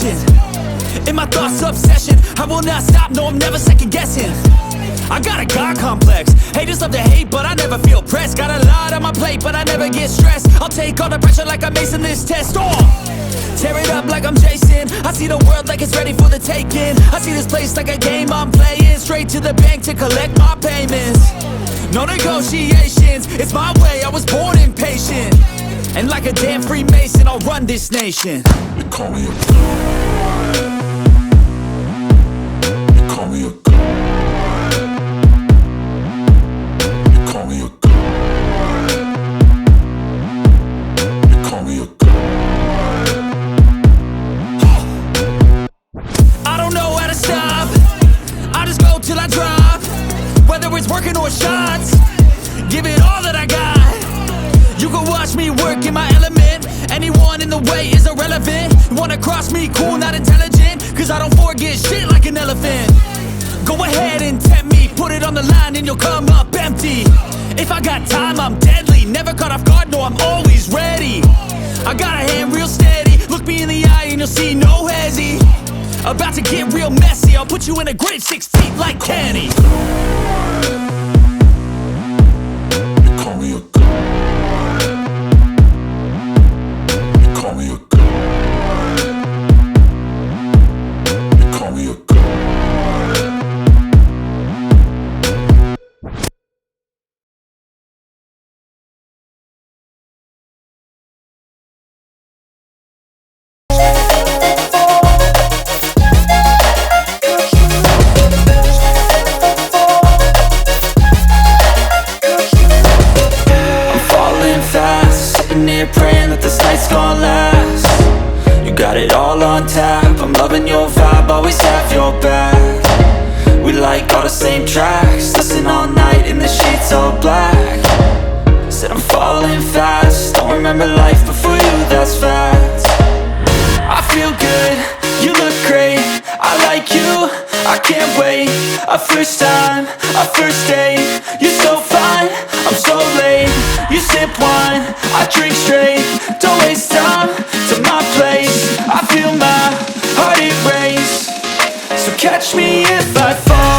legend. In my thoughts, obsession, I will not stop, no, I'm never second guessing. I got a God complex, haters love to hate, but I never feel pressed. Got a lot on my plate, but I never get stressed. I'll take all the pressure like I'm acing this test. Tear it up like I'm Jason. I see the world like it's ready for the taking. I see this place like a game I'm playing. Straight to the bank to collect my payments. No negotiations, it's my way, I was born impatient. And like a damn Freemason, I'll run this nation. They call me a god. They call me a god. They call me a god. They call me a god. I don't know how to stop, I just go till I drop. Whether it's working or shots, give it all that I got. You can watch me work in my element. Anyone in the way is irrelevant. You wanna cross me, cool, not intelligent, cause I don't forget shit like an elephant. Go ahead and tempt me, put it on the line and you'll come up empty. If I got time, I'm deadly, never caught off guard, no, I'm always ready. I got a hand real steady, look me in the eye and you'll see no hezzy. About to get real messy, I'll put you in a grave 6 feet like Kenny. They call me a god. They call me a god. They call me a god. Praying that this night's gonna last. You got it all on tap, I'm loving your vibe, always have your back. We like all the same tracks, listen all night in the sheets all black. Said I'm falling fast, don't remember life before you, that's fact. I feel good, you look great, I like you, I can't wait. A first time, a first date, you're so fine, I'm so late. You sip wine, I drink straight, don't waste time to my place. I feel my heart erase, so catch me if I fall.